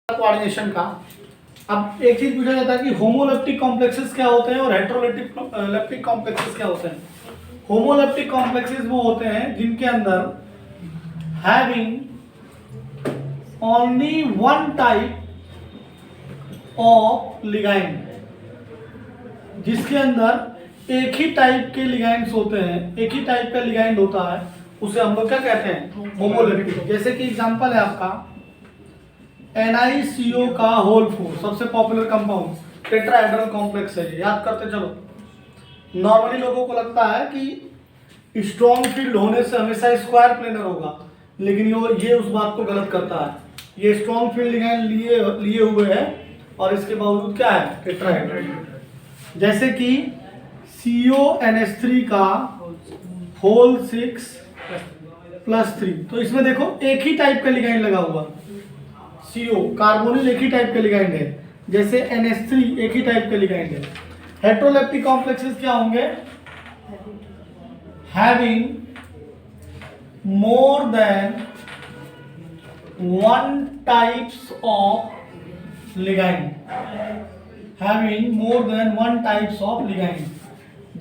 Coordination का। अब एक चीज पूछा जाता है कि होमोलेप्टिक कॉम्प्लेक्सेस क्या होते हैं और हेटेरोलेप्टिक कॉम्प्लेक्सेस क्या होते हैं। होमोलेप्टिक कॉम्प्लेक्सेस वो होते हैं जिनके अंदर having only one type of ligand, जिसके अंदर एक ही टाइप के लिगैंड्स होते हैं, एक ही टाइप का लिगैंड होता है, उसे हम लोग क्या कहते हैं, होमोलेप्टिक। जैसे कि एग्जांपल है आपका NiCO का होल 4 सबसे पॉपुलर कंपाउंड टेट्राहेड्रल कॉम्प्लेक्स है, याद करते चलो। नॉर्मली लोगों को लगता है कि स्ट्रॉन्ग फील्ड होने से हमेशा स्क्वायर प्लेनर होगा, लेकिन ये उस बात को गलत करता है। ये स्ट्रॉन्ग फील्ड लिगैंड लिए हुए है और इसके बावजूद क्या है, टेट्राहेड्रल। जैसे कि CONH3 का होल 6+3, तो इसमें देखो एक ही टाइप का लिगैंड लगा हुआ। CO कार्बोनिल एक ही टाइप का लिगैंड है, जैसे NH3 एक ही टाइप का लिगैंड है। हेटेरोलेप्टिक कॉम्प्लेक्सेस क्या होंगे, having more than one types of ligand, having more than one types of ligand.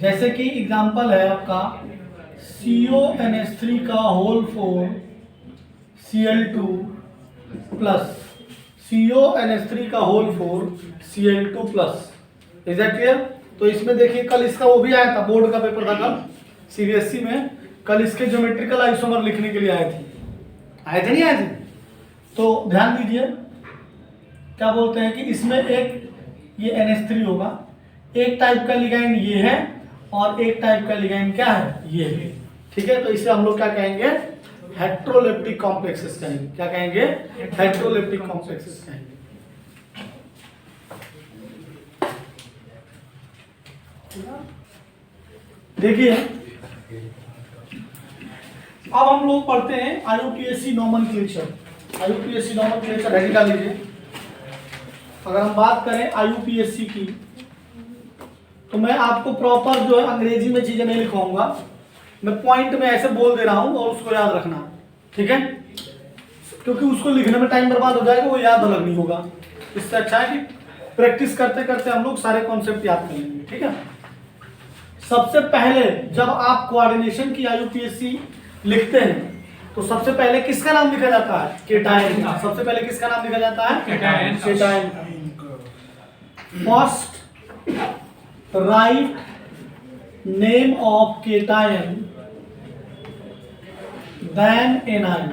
जैसे कि एग्जांपल है आपका CONH3 का होल 4 Cl2 प्लस CONH3 का whole 4 Cl2 plus. Is that clear? तो इसमें देखिए कल इसका वो भी आया था, बोर्ड का पेपर था कल CBSE में, कल इसके ज्योमेट्रिकल आइसोमर लिखने के लिए आए थे नहीं आए थे? तो ध्यान दीजिए क्या बोलते हैं कि इसमें एक ये NH3 होगा, एक टाइप का लिगैंड ये है और एक टाइप का लिगैंड क्या है, ये है। ठीक है, तो इसे हम लोग क्या कहेंगे, हेटेरोलेप्टिक कॉम्प्लेक्सेस कहेंगे। क्या कहेंगे, हेटेरोलेप्टिक कॉम्प्लेक्सेस कहेंगे। देखिए अब हम लोग पढ़ते हैं IUPAC नोमेनक्लेचर। IUPAC नोमेनक्लेचर है, निकाल लीजिए। अगर हम बात करें IUPAC की, तो मैं आपको प्रॉपर जो है अंग्रेजी में चीजें नहीं लिखवाऊंगा, मैं पॉइंट में ऐसे बोल दे रहा हूं और उसको याद रखना, ठीक है? क्योंकि उसको लिखने में टाइम बर्बाद हो जाएगा, वो याद अलग नहीं होगा। इससे अच्छा है कि प्रैक्टिस करते करते हम लोग सारे कॉन्सेप्ट याद कर लेंगे, ठीक है? सबसे पहले जब आप कोऑर्डिनेशन की IUPAC लिखते हैं तो सबसे पहले किसका नाम लिखा जाता है, केटायन का। सबसे पहले किसका नाम लिखा जाता है, केटायन का। First right name of cation then anion,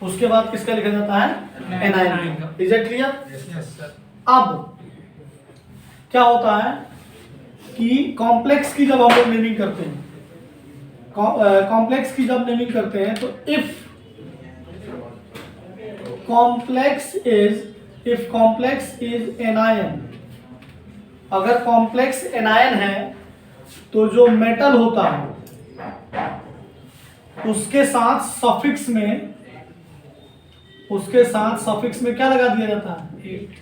उसके बाद किसका लिखा जाता है, एनायन। Is it clear? अब क्या होता है कि कॉम्प्लेक्स की जब हम लोग नेमिंग करते हैं, कॉम्प्लेक्स की जब नेमिंग करते हैं तो इफ कॉम्प्लेक्स इज एनायन, अगर कॉम्प्लेक्स एनायन है तो जो मेटल होता है उसके साथ सफिक्स में क्या लगा दिया जाता है,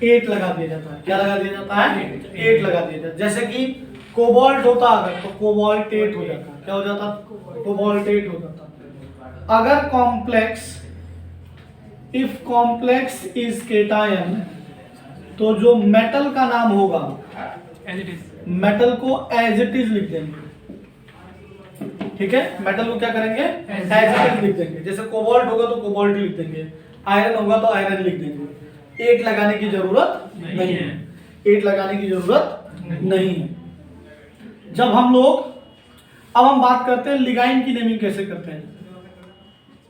8 लगा दिया जाता है। क्या लगा दिया जाता है, 8 लगा दिया जाता है। जैसे कि कोबाल्ट होता अगर, तो कोबाल्टेट हो जाता। क्या हो जाता, कोबाल्टेट हो जाता। अगर इफ कॉम्प्लेक्स इज केटायन, तो जो मेटल का नाम होगा, मेटल को एज इट इज लिख देंगे, ठीक है? मेटल को क्या करेंगे, एज इट इज लिख देंगे। जैसे कोबाल्ट होगा तो कोबाल्ट लिख देंगे, आयरन होगा तो आयरन लिख देंगे। 8 लगाने की जरूरत नहीं है, 8 लगाने की जरूरत नहीं है। जब हम लोग, अब हम बात करते हैं लिगाइंड की नेमिंग कैसे करते हैं।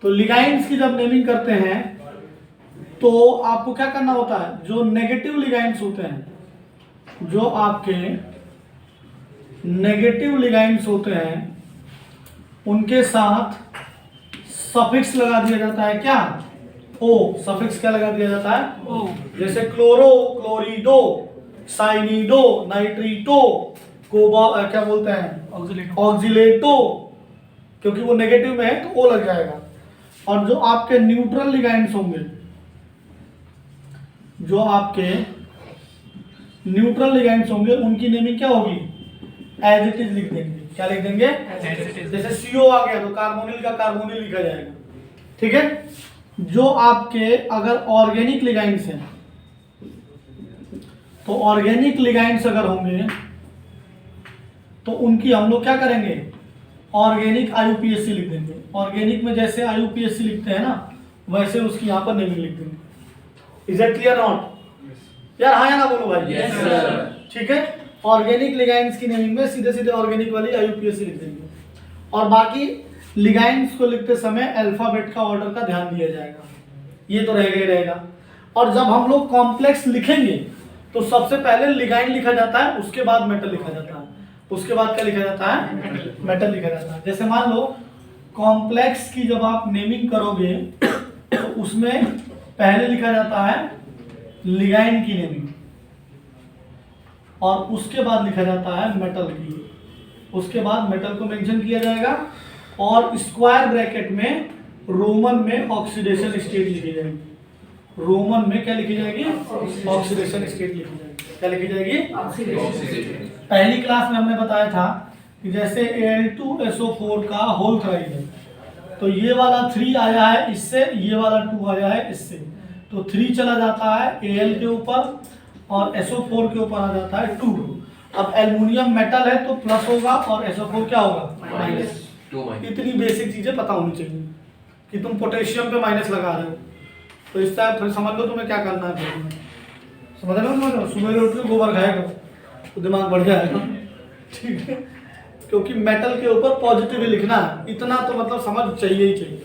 तो लिगाइंड्स की जब नेमिंग करते हैं तो आपको क्या करना होता है, जो नेगेटिव लिगाइंड्स होते हैं, जो आपके नेगेटिव लिगाइंड्स होते हैं, उनके साथ सफिक्स लगा दिया जाता है। क्या, O। सफिक्स क्या लगा दिया जाता है, O। जैसे क्लोरो, क्लोरिडो, साइनिडो, नाइट्रीटो, क्या बोलते हैं, ऑक्सिलेटो, क्योंकि वो नेगेटिव में है तो O लग जाएगा। और जो आपके न्यूट्रल लिगैंड्स होंगे, उनकी नेमिंग क्या होगी, एज इट इज लिख देंगे। क्या लिख देंगे? जैसे CO आ गया तो कार्बोनिल का कार्बोनिल लिखा जाएगा। ठीक है। जो आपके अगर ऑर्गेनिक लिगाइंड्स हैं तो ऑर्गेनिक लिगाइंड्स अगर होंगे तो उनकी हम लोग क्या करेंगे? ऑर्गेनिक IUPAC लिख देंगे। ऑर्गेनिक में जैसे IUPAC लिखते हैं ना वैसे उसकी यहाँ पर नेमिंग लिख देंगे। Is it clear not? यार हाँ या ना बोलो भाई। Yes sir. ठीक है। ऑर्गेनिक लिगाइंड्स की नेमिंग में सीधे सीधे ऑर्गेनिक वाली IUPAC लिख देंगे और बाकी लिगाइंड्स को लिखते समय अल्फाबेट का ऑर्डर का ध्यान दिया जाएगा। ये तो रहेगा ही रहेगा। और जब हम लोग कॉम्प्लेक्स लिखेंगे तो सबसे पहले लिगाइंड लिखा जाता है, उसके बाद मेटल लिखा जाता है, उसके बाद क्या लिखा जाता है? मेटल लिखा जाता है। जैसे मान लो कॉम्प्लेक्स की जब आप नेमिंग करोगे तो उसमें पहले लिखा जाता है लिगाइंड की नेमिंग और उसके बाद लिखा जाता है मेटल की, उसके बाद मेटल को मेंशन किया जाएगा और स्क्वायर ब्रैकेट में रोमन में ऑक्सीडेशन स्टेट लिखी जाएगी। रोमन में क्या लिखी जाएगी? ऑक्सीडेशन स्टेट लिखी जाएगी। क्या लिखी जाएगी? ऑक्सीडेशन। पहली क्लास में हमने बताया था कि जैसे Al2SO4 का होल थ्राइड है तो ये वाला 3 आया है इससे, ये वाला 2 आया है इससे, तो 3 चला जाता है Al के ऊपर और SO4 के ऊपर आ जाता है 2। अब एल्युमिनियम मेटल है तो प्लस होगा और SO4 क्या होगा? माइनस। इतनी बेसिक चीजें पता होनी चाहिए कि तुम पोटेशियम पे माइनस लगा रहे हो तो इस टाइप फिर समझ लो तुम्हें क्या करना है। समझ लो, सुबह उठ के गोबर खाएगा तो दिमाग बढ़ जाएगा। ठीक है। क्योंकि मेटल के ऊपर पॉजिटिव ही लिखना है, इतना तो मतलब समझ चाहिए ही चाहिए।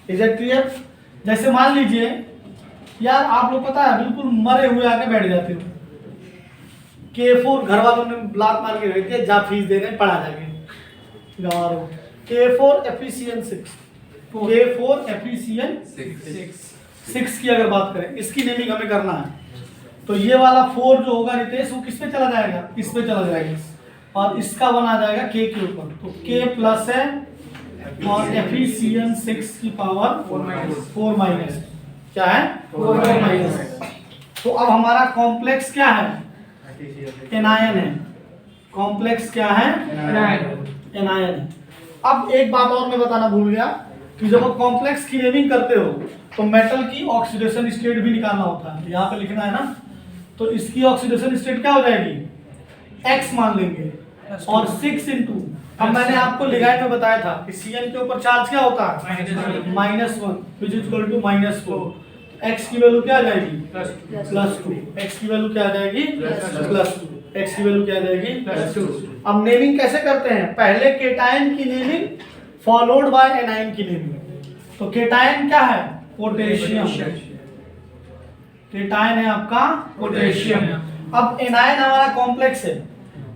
Is it clear? जैसे मान लीजिए यार आप लोग पता है बिल्कुल मरे हुए आके बैठ जाते हो, K4 घर वालों ने ब्लॉक मार के रख दिया, जा फीस दे रहे हैं पढ़ा जाके गंवारो। K4 एफिशिएंट 6, K4 एफिशिएंट 6 की अगर बात करें, इसकी नेमिंग हमें करना है तो ये वाला 4 जो होगा रितेश वो किस पे चला जाएगा? इस पे चला जाएगा और इसका 1 आ जाएगा K के ऊपर, तो K प्लस है और एफिशिएंट 6 की पावर 4 माइनस क्या है? 4 माइनस। तो अब हमारा कॉम्प्लेक्स क्या है? एनायन है। कॉम्प्लेक्स क्या है? एनायन है। अब एक बात और मैं बताना भूल गया कि जब आप कॉम्प्लेक्स की नेमिंग करते हो तो मेटल की ऑक्सीडेशन स्टेट भी निकालना होता है। यहाँ पे लिखना है ना, तो इसकी ऑक्सीडेशन स्टेट क्या हो जाएगी? X मान लेंगे और 6 इंटू, अब मैंने आपको लिगाइंड में बताया था कि Cn के ऊपर चार्ज क्या होता है? -1 which is equal to -4। X की वैल्यू क्या आ जाएगी? +2। X की वैल्यू क्या आ जाएगी? +2। X की वैल्यू क्या आ जाएगी? +2। अब नेमिंग कैसे करते हैं? पहले केटायन की नेमिंग फॉलोड बाय एनायन की नेमिंग। तो केटायन क्या है? पोटेशियम। केटायन है आपका पोटेशियम। अब एनायन हमारा कॉम्प्लेक्स है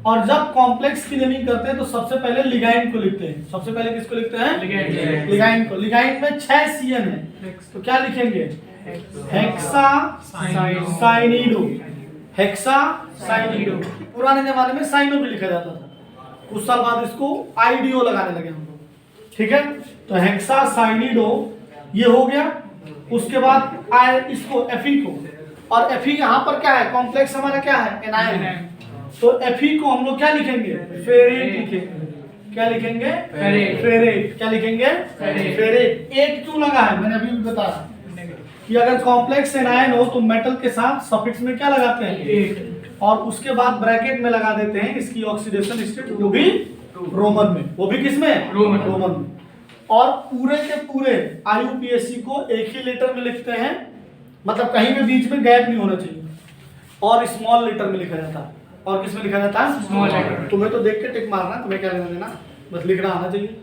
और जब कॉम्प्लेक्स की नेमिंग करते हैं तो सबसे पहले लिगाइंड को लिखते हैं। सबसे पहले किसको लिखते हैं? लिगाइंड को। लिगाइंड में 6 CN है तो क्या लिखेंगे? हेक्सा साइनिडो। हेक्सा साइनिडो। पुराने जमाने में साइनो भी लिखा जाता था, कुछ साल बाद इसको आईडीओ लगाने लगे हम लोग। ठीक है। तो हेक्सा साइनिडो ये हो गया। उसके बाद इसको Fe को, और Fe यहाँ पर क्या है? कॉम्प्लेक्स हमारा क्या है? एनायन। तो Fe को हम लोग क्या लिखेंगे? फेरेट लिखेंगे। क्या लिखेंगे? फेरेट। क्या लिखेंगे? फेरेट। 8 क्यों लगा है? मैंने अभी भी बताया कि अगर कॉम्प्लेक्स एनायन हो तो मेटल के साथ सफिक्स में क्या लगाते हैं? 8 और उसके बाद ब्रैकेट में लगा देते हैं इसकी ऑक्सीडेशन स्टेट, वो भी रोमन में। वो भी किसमें? रोमन में। और पूरे के पूरे IUPAC को एक ही लेटर में लिखते हैं, मतलब कहीं भी बीच में गैप नहीं होना चाहिए, और स्मॉल लेटर में लिखा जाता है। और किस में लिखा जाता है? Small letter. तुम्हें तो देख के टिक मारना, तुम्हें क्या लेना देना, बस लिखना आना चाहिए।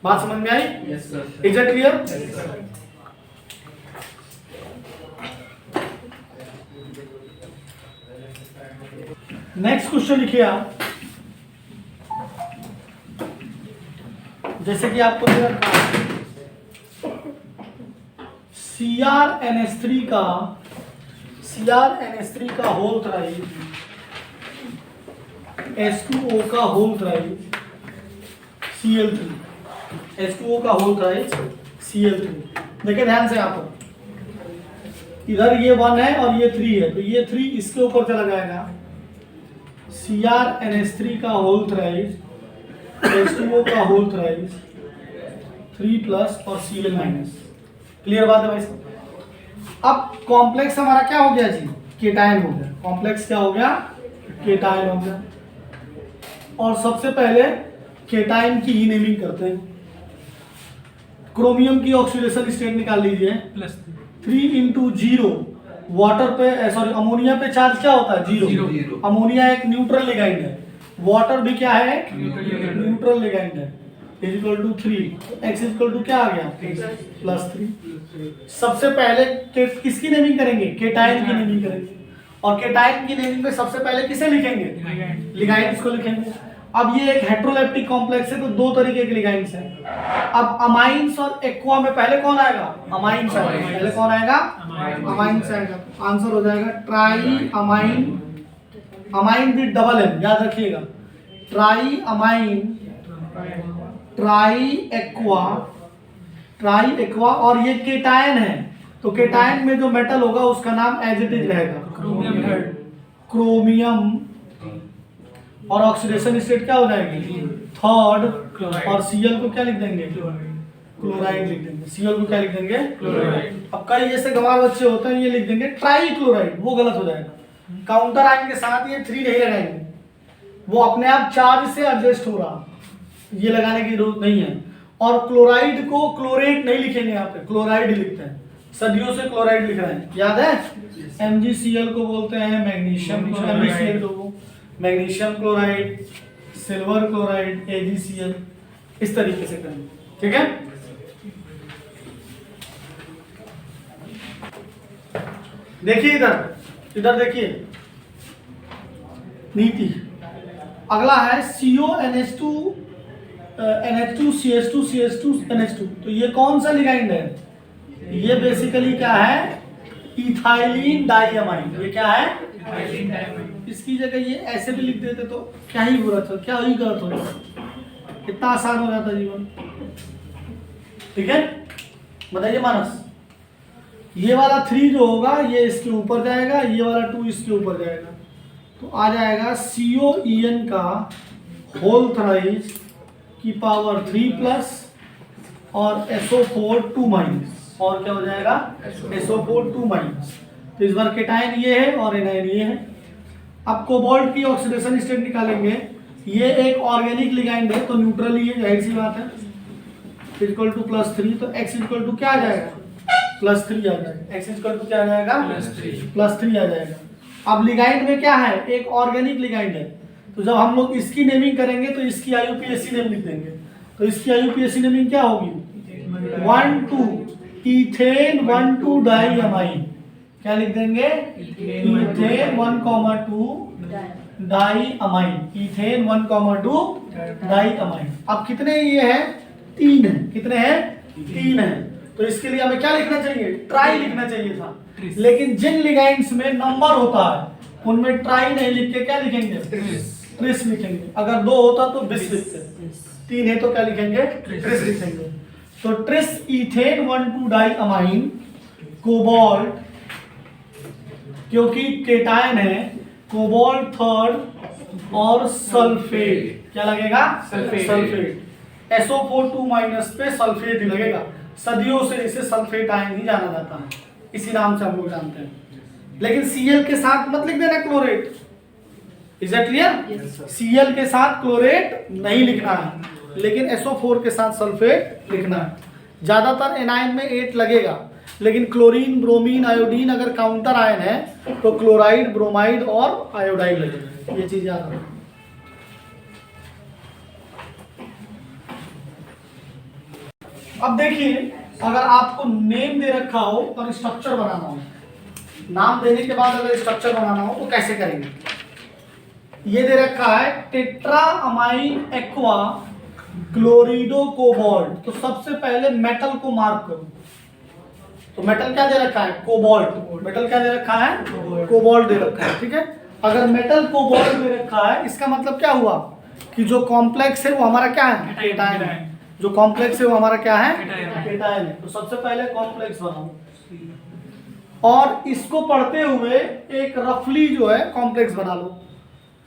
बात समझ में आई? Yes sir. Is it clear? Next question लिखिए आप। जैसे कि आपको दे रखा है CrNH3 का होल थ्राइड, H2O का होल थ्राइड, Cl3, H2O का होल थ्राइड Cl3। देखिए ध्यान से यहाँ पर, इधर ये 1 है और ये 3 है, तो ये 3 इसके ऊपर चला जाएगा CrNH3 का होल थ्राइस, H2O का होल थ्राइस 3+ और Cl माइनस। क्लियर बात है भाई साहब। अब कॉम्प्लेक्स हमारा क्या हो गया जी? केटायन हो गया। कॉम्प्लेक्स क्या हो गया? केटायन हो गया। और सबसे पहले केटायन की ही नेमिंग करते हैं। क्रोमियम की ऑक्सीडेशन स्टेट निकाल लीजिए, +3 × 0। वाटर पे सॉरी अमोनिया पे चार्ज क्या होता है? 0। जीरो। अमोनिया एक न्यूट्रल लिगैंड है, वाटर भी क्या है? न्यूट्रल लिगैंड है। = 3, तो x = क्या आ गया? +3। सबसे पहले किसकी नेमिंग करेंगे? केटायन की नेमिंग करेंगे। और केटायन की नेमिंग में सबसे पहले किसे लिखेंगे? लिगैंड्स को लिखेंगे। अब ये एक हेट्रोलेप्टिक कॉम्प्लेक्स है, तो दो तरीके के लिगैंड्स हैं। अब अमाइंस और एक्वा में पहले कौन आएगा? अमाइंस आएगा। पहले कौन आएगा? अमाइंस आएगा। तो आंसर हो जाएगा tri amine, amine with double M, याद रखिएगा। Tri amine, tri aqua, tri aqua. और ये केटायन है, तो केटायन में जो मेटल होगा उसका नाम एज इट इज रहेगा, क्रोमियम। और ऑक्सीडेशन स्टेट क्या हो जाएगी? 3rd। और Cl को क्या लिख देंगे? क्लोराइड लिख देंगे। Cl को क्या लिख देंगे? क्लोराइड। अब कई जैसे गंवार बच्चे होते हैं, ये लिख देंगे ट्राई क्लोराइड, वो गलत हो जाएगा। काउंटर आयन के साथ ये 3 नहीं लगाएंगे, वो अपने आप चार्ज से एडजस्ट हो रहा, ये लगाने की जरूरत नहीं है। और क्लोराइड को क्लोरेट नहीं लिखेंगे, यहाँ पे क्लोराइड लिखते हैं, सदियों से क्लोराइड लिख रहे हैं, याद है? MgCl को बोलते हैं मैग्नीशियम, MgCl को magnesium chloride, silver chloride, AgCl, इस तरीके से करेंगे। ठीक है? देखिए इधर, इधर देखिए नीति। अगला है CONH2 NH2 CH2 CH2 NH2। तो ये कौन सा लिगैंड है? ये बेसिकली क्या है? Ethylene diamine. ये क्या है? Ethylene diamine. इसकी जगह ये ऐसे भी लिख देते तो क्या ही बुरा था, क्या ही गलत हो जाता, कितना आसान हो जाता जीवन। ठीक है, बताइए मानस। ये वाला 3 जो होगा ये इसके ऊपर जाएगा, ये वाला 2 इसके ऊपर जाएगा, तो आ जाएगा COEN का होल थ्राइस की पावर 3+ और SO4 2-, और क्या हो जाएगा? SO4 2-। तो इस बार केटायन ये है और एनायन ये है। अब कोबाल्ट की ऑक्सीडेशन स्टेट निकालेंगे। ये एक ऑर्गेनिक लिगैंड है, तो न्यूट्रल ही है, जाहिर सी बात है। +3, तो x = क्या आ जाएगा? +3 आ जाएगा। x = क्या आ जाएगा? +3 आ जाएगा। अब लिगैंड में क्या है? एक ऑर्गेनिक लिगैंड है, तो जब हम लोग इसकी नेमिंग करेंगे तो इसकी IUPAC नेम लिख देंगे। तो इसकी IUPAC नेमिंग क्या होगी? 1,2 इथेन 1,2 डाइअमाइन। क्या लिख देंगे? Ethane 1,2 diamine. Ethane 1,2 diamine. अब कितने ये हैं? 3 हैं। कितने हैं? 3 हैं। तो इसके लिए हमें क्या लिखना चाहिए? ट्राई लिखना चाहिए था, लेकिन जिन लिगैंड्स में नंबर होता है उनमें ट्राई नहीं लिख के क्या लिखेंगे? ट्रिस लिखेंगे। अगर 2 होता तो बिस लिखते, 3 है तो क्या लिखेंगे? ट्रिस लिखेंगे। तो ट्रिस इथेन 1,2 डाइअमाइन कोबाल्ट, क्योंकि केटायन है, कोबाल्ट 3rd और सल्फेट। क्या लगेगा? सल्फेट। SO4 2- पे सल्फेट ही लगेगा। सदियों से इसे सल्फेट आयन ही जाना जाता है, इसी नाम से हम लोग जानते हैं। लेकिन Cl के साथ मत लिख देना chlorate. Is it clear? Cl के साथ क्लोरेट नहीं लिखना है, लेकिन SO4 के साथ सल्फेट लिखना है। ज्यादातर एनायन में 8 लगेगा, लेकिन क्लोरीन, ब्रोमीन, आयोडीन अगर काउंटर आयन है तो क्लोराइड, ब्रोमाइड और आयोडाइड लगेगा। ये चीज याद रखना। अब देखिए, अगर आपको नेम दे रखा हो और स्ट्रक्चर बनाना हो, नाम देने के बाद अगर स्ट्रक्चर बनाना हो तो कैसे करेंगे? ये दे रखा है टेट्रा अमाइन एक्वा क्लोरिडो कोबाल्ट। तो सबसे पहले मेटल को मार्क करो। तो मेटल क्या दे रखा है? कोबाल्ट। मेटल क्या दे रखा है? कोबाल्ट दे रखा है। ठीक है, अगर मेटल कोबाल्ट दे रखा है, इसका मतलब क्या हुआ कि जो कॉम्प्लेक्स है वो हमारा क्या है? केटायन है। जो कॉम्प्लेक्स है वो हमारा क्या है? केटायन है। तो सबसे पहले कॉम्प्लेक्स बनाओ, और इसको पढ़ते हुए एक रफली जो है कॉम्प्लेक्स बना लो।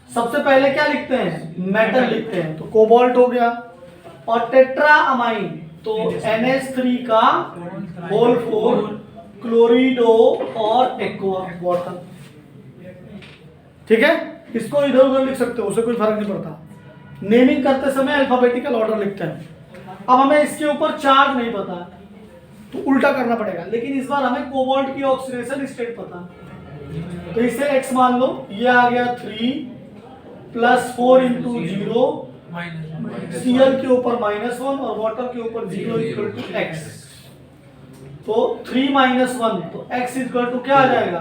सबसे पहले क्या लिखते हैं, मेटल लिखते हैं, तो कोबाल्ट हो गया। और टेट्रा अमाइन तो NH3 का होल 4 क्लोरिडो और एक्वा वाटर। ठीक है, इसको इधर उधर लिख सकते हो, उससे कोई फर्क नहीं पड़ता। नेमिंग करते समय अल्फाबेटिकल ऑर्डर लिखते हैं। अब हमें इसके ऊपर चार्ज नहीं पता तो उल्टा करना पड़ेगा, लेकिन इस बार हमें कोबाल्ट की ऑक्सीडेशन स्टेट पता है। तो इसे x मान लो, ये आ गया 3 + 4 × 0 Cl के ऊपर -1 और वाटर के ऊपर 0 = x। तो 3 - 1 तो x = क्या आ जाएगा,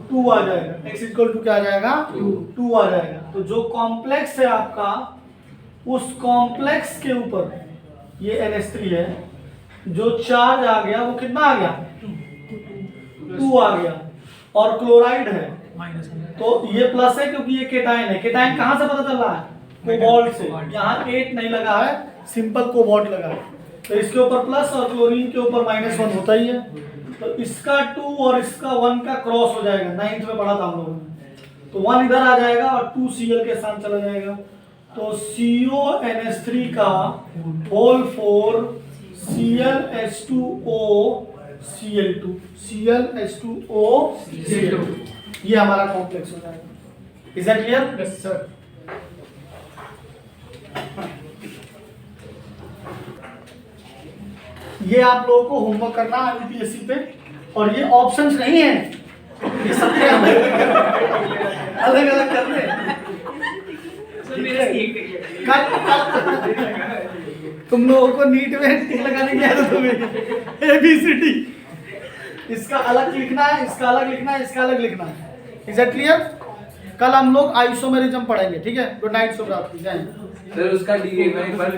2 आ जाएगा। x = क्या आ जाएगा, 2 आ जाएगा। तो जो कॉम्प्लेक्स है आपका, उस कॉम्प्लेक्स के ऊपर ये NH3 है, जो चार्ज आ गया वो कितना आ गया, 2 आ गया। और क्लोराइड है तो ये प्लस है क्योंकि ये केटायन है। केटायन कहां से पता चल रहा है, कोबाल्ट से। यहाँ 8 नहीं लगा है, सिंपल कोबाल्ट लगा है। तो इसके ऊपर प्लस और क्लोरीन के ऊपर -1 होता ही है। तो इसका 2 और इसका 1 का क्रॉस हो जाएगा, 9th में पढ़ा था हम लोगों ने। तो 1 इधर आ जाएगा और 2 Cl के साथ चला जाएगा। तो CONH3 का whole 4 ClH2O Cl2 ClH2O Cl2, ये हमारा कॉम्प्लेक्स हो जाएगा। Is that clear? Yes sir. ये आप लोगों को होमवर्क करना है IUPAC पे, और ये ऑप्शंस नहीं है, ये सबके अलग अलग करने हैं। तुम लोगों को नीट में टिक लगाने की आदत हो गई। ABCD इसका अलग लिखना है, इसका अलग लिखना है, इसका अलग लिखना है। Is that clear? कल हम लोग आइसोमेरिज्म पढ़ेंगे, ठीक है। गुड नाइट, शुभ रात्रि, जय हिंद। सर उसका डी एक बार